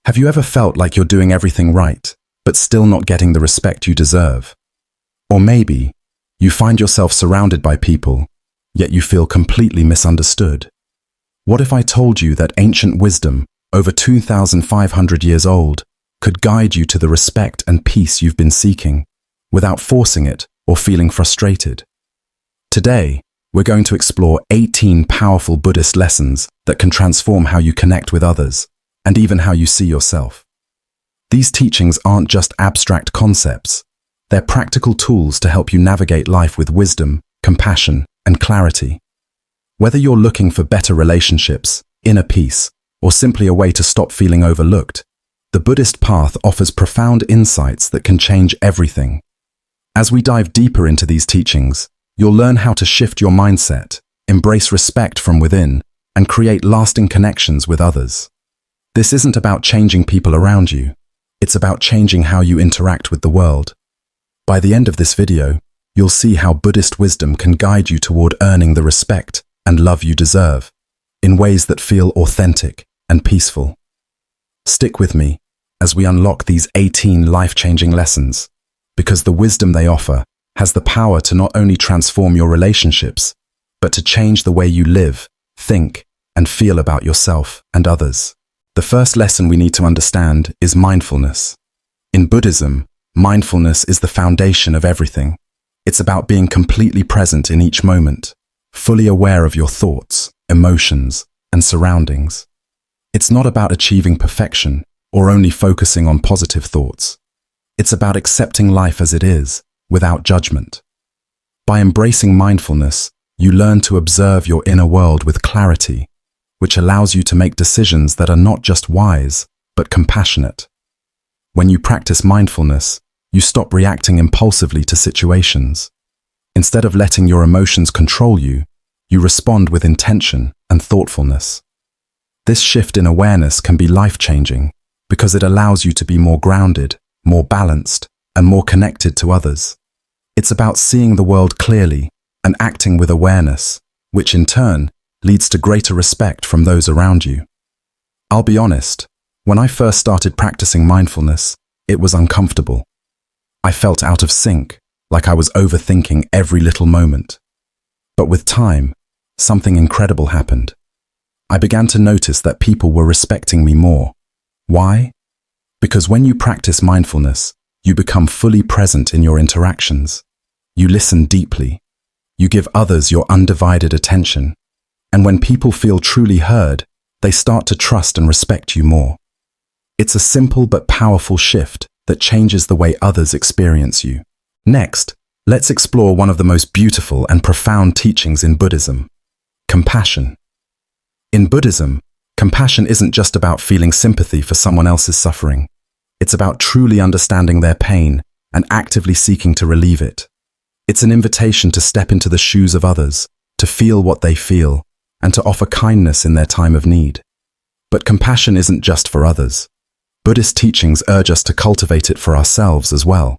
Have you ever felt like you're doing everything right, but still not getting the respect you deserve? Or maybe you find yourself surrounded by people, yet you feel completely misunderstood. What if I told you that ancient wisdom, over 2,500 years old, could guide you to the respect and peace you've been seeking, without forcing it or feeling frustrated? Today, we're going to explore 18 powerful Buddhist lessons that can transform how you connect with others, and even how you see yourself. These teachings aren't just abstract concepts. They're practical tools to help you navigate life with wisdom, compassion, and clarity. Whether you're looking for better relationships, inner peace, or simply a way to stop feeling overlooked, the Buddhist path offers profound insights that can change everything. As we dive deeper into these teachings, you'll learn how to shift your mindset, embrace respect from within, and create lasting connections with others. This isn't about changing people around you. It's about changing how you interact with the world. By the end of this video, you'll see how Buddhist wisdom can guide you toward earning the respect and love you deserve, in ways that feel authentic and peaceful. Stick with me as we unlock these 18 life-changing lessons, because the wisdom they offer has the power to not only transform your relationships, but to change the way you live, think, and feel about yourself and others. The first lesson we need to understand is mindfulness. In Buddhism, mindfulness is the foundation of everything. It's about being completely present in each moment, fully aware of your thoughts, emotions, and surroundings. It's not about achieving perfection or only focusing on positive thoughts. It's about accepting life as it is, without judgment. By embracing mindfulness, you learn to observe your inner world with clarity, which allows you to make decisions that are not just wise, but compassionate. When you practice mindfulness, you stop reacting impulsively to situations. Instead of letting your emotions control you, you respond with intention and thoughtfulness. This shift in awareness can be life-changing because it allows you to be more grounded, more balanced, and more connected to others. It's about seeing the world clearly and acting with awareness, which in turn leads to greater respect from those around you. I'll be honest, when I first started practicing mindfulness, it was uncomfortable. I felt out of sync, like I was overthinking every little moment. But with time, something incredible happened. I began to notice that people were respecting me more. Why? Because when you practice mindfulness, you become fully present in your interactions. You listen deeply. You give others your undivided attention. And when people feel truly heard, they start to trust and respect you more. It's a simple but powerful shift that changes the way others experience you. Next, let's explore one of the most beautiful and profound teachings in Buddhism: compassion. In Buddhism, compassion isn't just about feeling sympathy for someone else's suffering. It's about truly understanding their pain and actively seeking to relieve it. It's an invitation to step into the shoes of others, to feel what they feel, and to offer kindness in their time of need. But compassion isn't just for others. Buddhist teachings urge us to cultivate it for ourselves as well.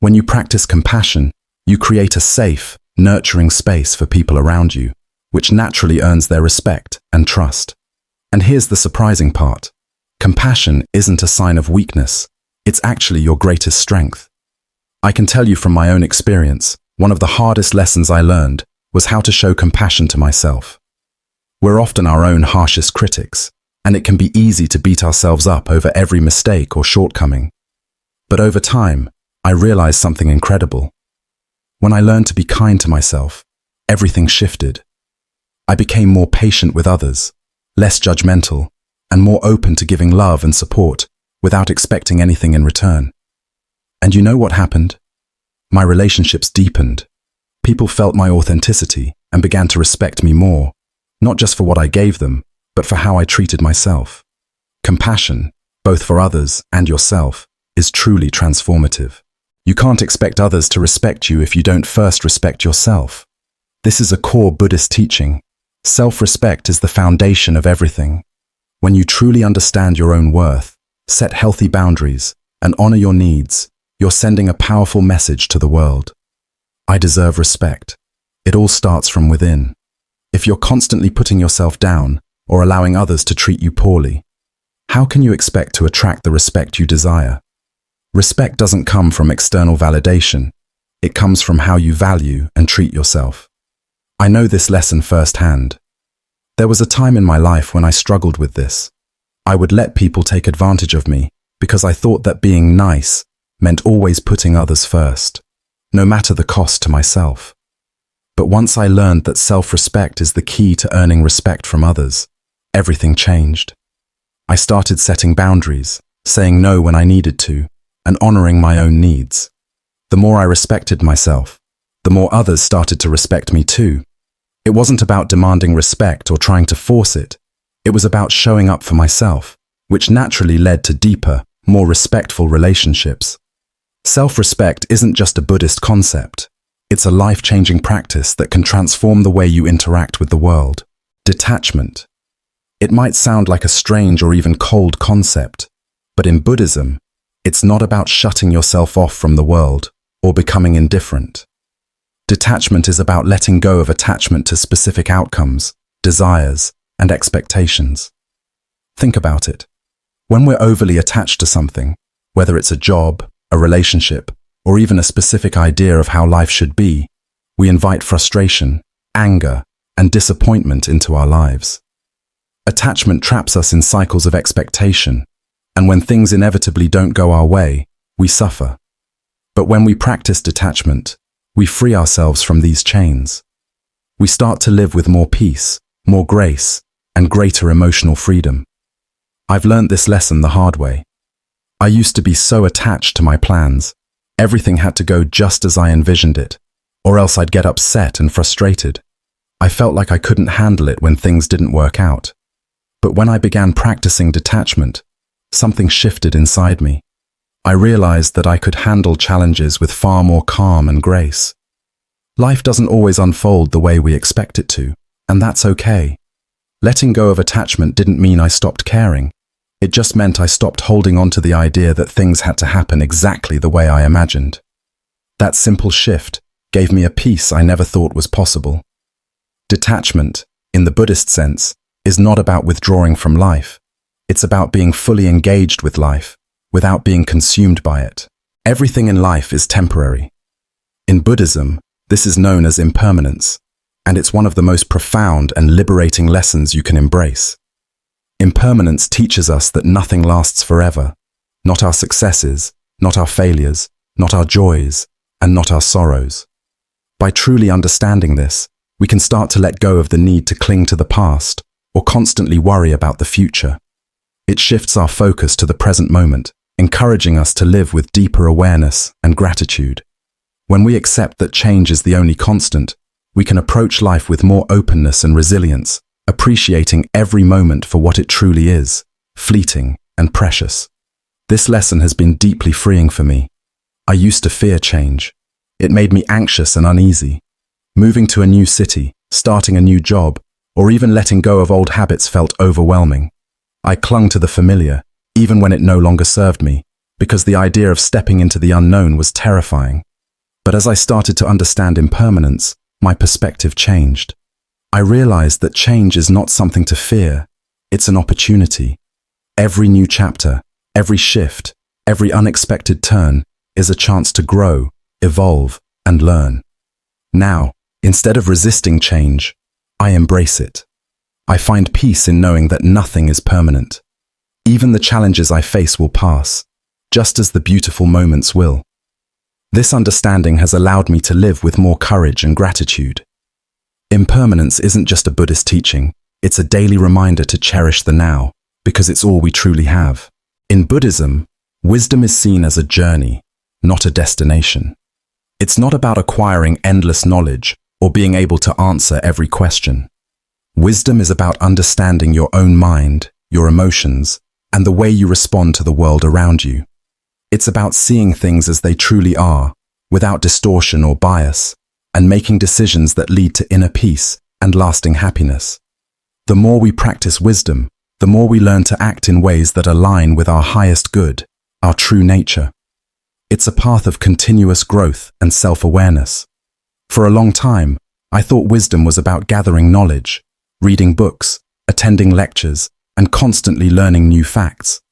When you practice compassion, you create a safe, nurturing space for people around you, which naturally earns their respect and trust. And here's the surprising part. Compassion isn't a sign of weakness. It's actually your greatest strength. I can tell you from my own experience, one of the hardest lessons I learned was how to show compassion to myself. We're often our own harshest critics, and it can be easy to beat ourselves up over every mistake or shortcoming. But over time, I realized something incredible. When I learned to be kind to myself, everything shifted. I became more patient with others, less judgmental, and more open to giving love and support without expecting anything in return. And you know what happened? My relationships deepened. People felt my authenticity and began to respect me more, not just for what I gave them, but for how I treated myself. Compassion, both for others and yourself, is truly transformative. You can't expect others to respect you if you don't first respect yourself. This is a core Buddhist teaching. Self-respect is the foundation of everything. When you truly understand your own worth, set healthy boundaries, and honor your needs, you're sending a powerful message to the world. I deserve respect. It all starts from within. If you're constantly putting yourself down or allowing others to treat you poorly, how can you expect to attract the respect you desire? Respect doesn't come from external validation. It comes from how you value and treat yourself. I know this lesson firsthand. There was a time in my life when I struggled with this. I would let people take advantage of me because I thought that being nice meant always putting others first, no matter the cost to myself. But once I learned that self-respect is the key to earning respect from others, everything changed. I started setting boundaries, saying no when I needed to, and honoring my own needs. The more I respected myself, the more others started to respect me too. It wasn't about demanding respect or trying to force it. It was about showing up for myself, which naturally led to deeper, more respectful relationships. Self-respect isn't just a Buddhist concept. It's a life-changing practice that can transform the way you interact with the world. Detachment. It might sound like a strange or even cold concept, but in Buddhism, it's not about shutting yourself off from the world or becoming indifferent. Detachment is about letting go of attachment to specific outcomes, desires, and expectations. Think about it. When we're overly attached to something, whether it's a job, a relationship, or even a specific idea of how life should be, we invite frustration, anger, and disappointment into our lives. Attachment traps us in cycles of expectation, and when things inevitably don't go our way, we suffer. But when we practice detachment, we free ourselves from these chains. We start to live with more peace, more grace, and greater emotional freedom. I've learned this lesson the hard way. I used to be so attached to my plans. Everything had to go just as I envisioned it, or else I'd get upset and frustrated. I felt like I couldn't handle it when things didn't work out. But when I began practicing detachment, something shifted inside me. I realized that I could handle challenges with far more calm and grace. Life doesn't always unfold the way we expect it to, and that's okay. Letting go of attachment didn't mean I stopped caring. It just meant I stopped holding on to the idea that things had to happen exactly the way I imagined. That simple shift gave me a peace I never thought was possible. Detachment, in the Buddhist sense, is not about withdrawing from life. It's about being fully engaged with life, without being consumed by it. Everything in life is temporary. In Buddhism, this is known as impermanence, and it's one of the most profound and liberating lessons you can embrace. Impermanence teaches us that nothing lasts forever, not our successes, not our failures, not our joys, and not our sorrows. By truly understanding this, we can start to let go of the need to cling to the past or constantly worry about the future. It shifts our focus to the present moment, encouraging us to live with deeper awareness and gratitude. When we accept that change is the only constant, we can approach life with more openness and resilience, appreciating every moment for what it truly is, fleeting and precious. This lesson has been deeply freeing for me. I used to fear change. It made me anxious and uneasy. Moving to a new city, starting a new job, or even letting go of old habits felt overwhelming. I clung to the familiar, even when it no longer served me, because the idea of stepping into the unknown was terrifying. But as I started to understand impermanence, my perspective changed. I realized that change is not something to fear, it's an opportunity. Every new chapter, every shift, every unexpected turn is a chance to grow, evolve, and learn. Now, instead of resisting change, I embrace it. I find peace in knowing that nothing is permanent. Even the challenges I face will pass, just as the beautiful moments will. This understanding has allowed me to live with more courage and gratitude. Impermanence isn't just a Buddhist teaching, it's a daily reminder to cherish the now, because it's all we truly have. In Buddhism, wisdom is seen as a journey, not a destination. It's not about acquiring endless knowledge or being able to answer every question. Wisdom is about understanding your own mind, your emotions, and the way you respond to the world around you. It's about seeing things as they truly are, without distortion or bias, and making decisions that lead to inner peace and lasting happiness. The more we practice wisdom, the more we learn to act in ways that align with our highest good, our true nature. It's a path of continuous growth and self-awareness. For a long time, I thought wisdom was about gathering knowledge, reading books, attending lectures, and constantly learning new facts.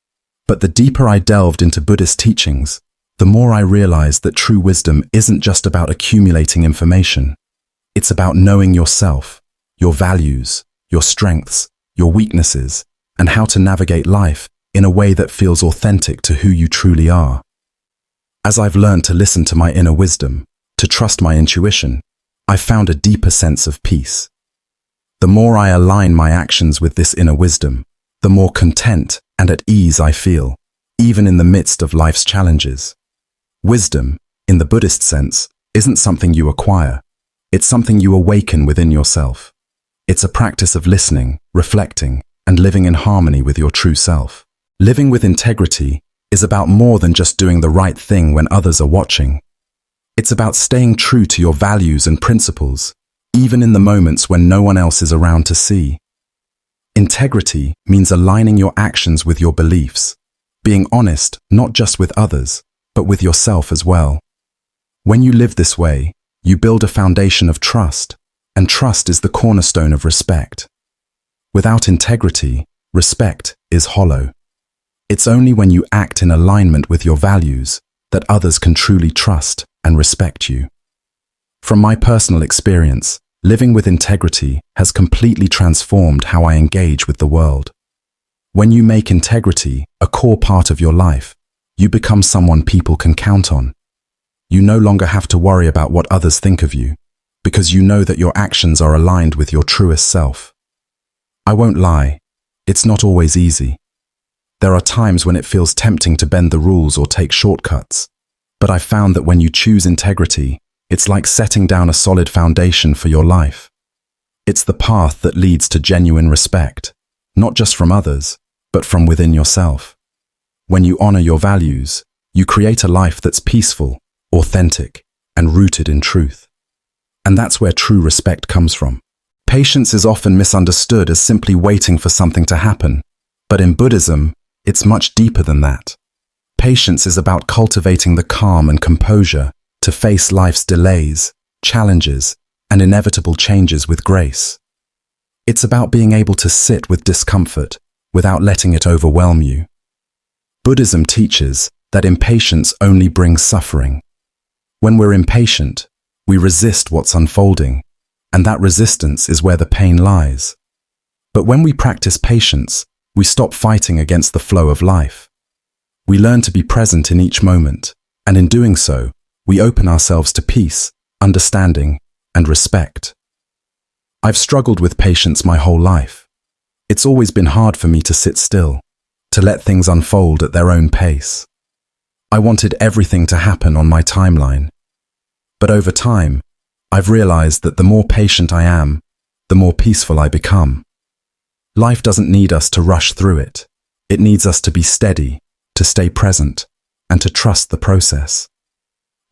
But the deeper I delved into Buddhist teachings, the more I realized that true wisdom isn't just about accumulating information. It's about knowing yourself, your values, your strengths, your weaknesses, and how to navigate life in a way that feels authentic to who you truly are. As I've learned to listen to my inner wisdom, to trust my intuition, I've found a deeper sense of peace. The more I align my actions with this inner wisdom, the more content and at ease I feel, even in the midst of life's challenges. Wisdom, in the Buddhist sense, isn't something you acquire. It's something you awaken within yourself. It's a practice of listening, reflecting, and living in harmony with your true self. Living with integrity is about more than just doing the right thing when others are watching. It's about staying true to your values and principles, even in the moments when no one else is around to see. Integrity means aligning your actions with your beliefs, being honest not just with others, but with yourself as well. When you live this way, you build a foundation of trust, and trust is the cornerstone of respect. Without integrity, respect is hollow. It's only when you act in alignment with your values that others can truly trust and respect you. From my personal experience, living with integrity has completely transformed how I engage with the world. When you make integrity a core part of your life, you become someone people can count on. You no longer have to worry about what others think of you, because you know that your actions are aligned with your truest self. I won't lie, it's not always easy. There are times when it feels tempting to bend the rules or take shortcuts, but I've found that when you choose integrity, it's like setting down a solid foundation for your life. It's the path that leads to genuine respect, not just from others, but from within yourself. When you honor your values, you create a life that's peaceful, authentic, and rooted in truth. And that's where true respect comes from. Patience is often misunderstood as simply waiting for something to happen, but in Buddhism, it's much deeper than that. Patience is about cultivating the calm and composure to face life's delays, challenges, and inevitable changes with grace. It's about being able to sit with discomfort without letting it overwhelm you. Buddhism teaches that impatience only brings suffering. When we're impatient, we resist what's unfolding, and that resistance is where the pain lies. But when we practice patience, we stop fighting against the flow of life. We learn to be present in each moment, and in doing so, we open ourselves to peace, understanding, and respect. I've struggled with patience my whole life. It's always been hard for me to sit still, to let things unfold at their own pace. I wanted everything to happen on my timeline. But over time, I've realized that the more patient I am, the more peaceful I become. Life doesn't need us to rush through it. It needs us to be steady, to stay present, and to trust the process.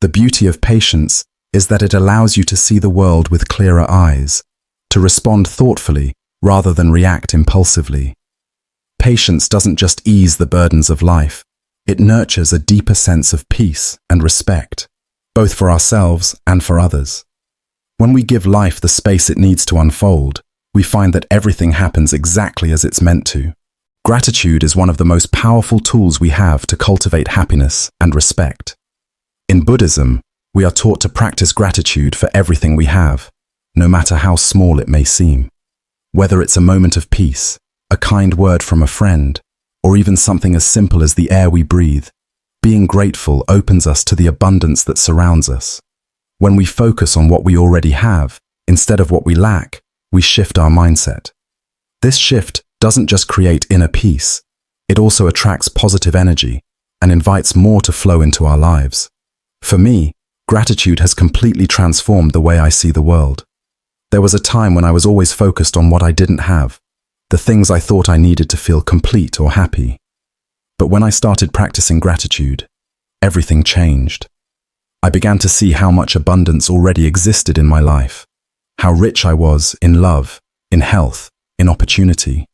The beauty of patience is that it allows you to see the world with clearer eyes, to respond thoughtfully rather than react impulsively. Patience doesn't just ease the burdens of life, it nurtures a deeper sense of peace and respect, both for ourselves and for others. When we give life the space it needs to unfold, we find that everything happens exactly as it's meant to. Gratitude is one of the most powerful tools we have to cultivate happiness and respect. In Buddhism, we are taught to practice gratitude for everything we have, no matter how small it may seem. Whether it's a moment of peace, a kind word from a friend, or even something as simple as the air we breathe, being grateful opens us to the abundance that surrounds us. When we focus on what we already have, instead of what we lack, we shift our mindset. This shift doesn't just create inner peace, it also attracts positive energy and invites more to flow into our lives. For me, gratitude has completely transformed the way I see the world. There was a time when I was always focused on what I didn't have, the things I thought I needed to feel complete or happy. But when I started practicing gratitude, everything changed. I began to see how much abundance already existed in my life, how rich I was in love, in health, in opportunity.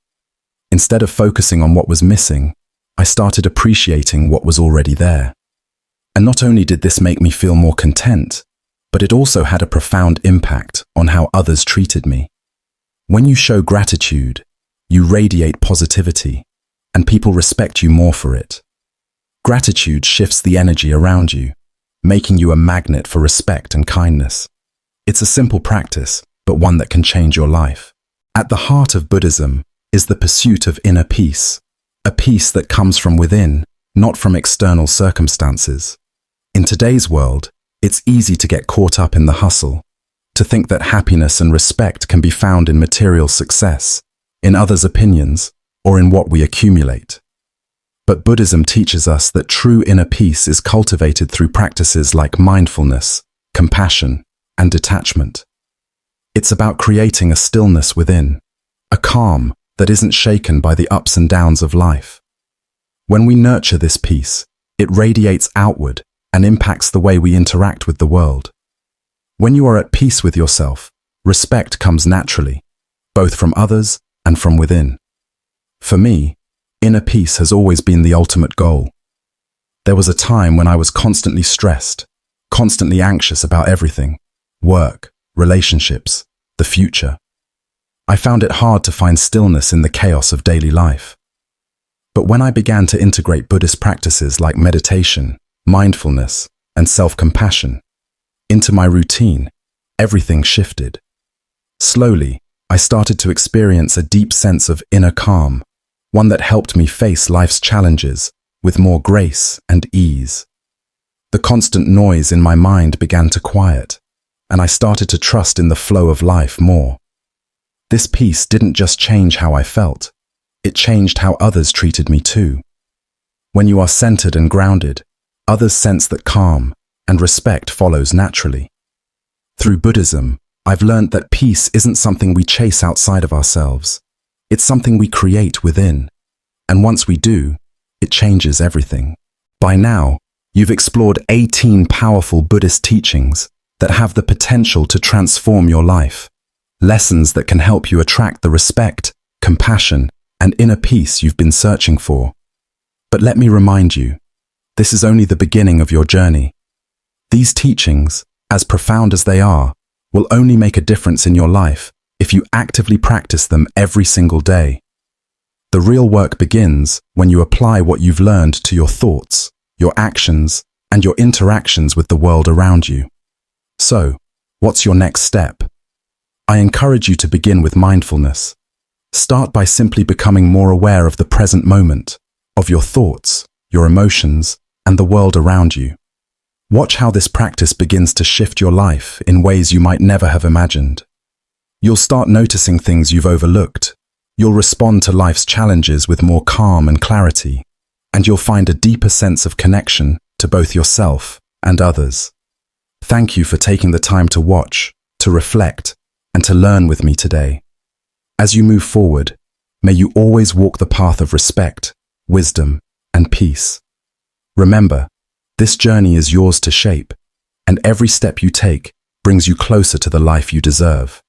Instead of focusing on what was missing, I started appreciating what was already there. And not only did this make me feel more content, but it also had a profound impact on how others treated me. When you show gratitude, you radiate positivity, and people respect you more for it. Gratitude shifts the energy around you, making you a magnet for respect and kindness. It's a simple practice, but one that can change your life. At the heart of Buddhism is the pursuit of inner peace, a peace that comes from within, not from external circumstances. In today's world, it's easy to get caught up in the hustle, to think that happiness and respect can be found in material success, in others' opinions, or in what we accumulate. But Buddhism teaches us that true inner peace is cultivated through practices like mindfulness, compassion, and detachment. It's about creating a stillness within, a calm that isn't shaken by the ups and downs of life. When we nurture this peace, it radiates outward and impacts the way we interact with the world. When you are at peace with yourself, respect comes naturally, both from others and from within. For me, inner peace has always been the ultimate goal. There was a time when I was constantly stressed, constantly anxious about everything: work, relationships, the future. I found it hard to find stillness in the chaos of daily life. But when I began to integrate Buddhist practices like meditation, mindfulness, and self-compassion into my routine, everything shifted. Slowly, I started to experience a deep sense of inner calm, one that helped me face life's challenges with more grace and ease. The constant noise in my mind began to quiet, and I started to trust in the flow of life more. This peace didn't just change how I felt, it changed how others treated me too. When you are centered and grounded, others sense that calm and respect follows naturally. Through Buddhism, I've learned that peace isn't something we chase outside of ourselves. It's something we create within. And once we do, it changes everything. By now, you've explored 18 powerful Buddhist teachings that have the potential to transform your life. Lessons that can help you attract the respect, compassion, and inner peace you've been searching for. But let me remind you, this is only the beginning of your journey. These teachings, as profound as they are, will only make a difference in your life if you actively practice them every single day. The real work begins when you apply what you've learned to your thoughts, your actions, and your interactions with the world around you. So, what's your next step? I encourage you to begin with mindfulness. Start by simply becoming more aware of the present moment, of your thoughts, your emotions, and the world around you. Watch how this practice begins to shift your life in ways you might never have imagined. You'll start noticing things you've overlooked. You'll respond to life's challenges with more calm and clarity, and you'll find a deeper sense of connection to both yourself and others. Thank you for taking the time to watch, to reflect, and to learn with me today. As you move forward, may you always walk the path of respect, wisdom, and peace. Remember, this journey is yours to shape, and every step you take brings you closer to the life you deserve.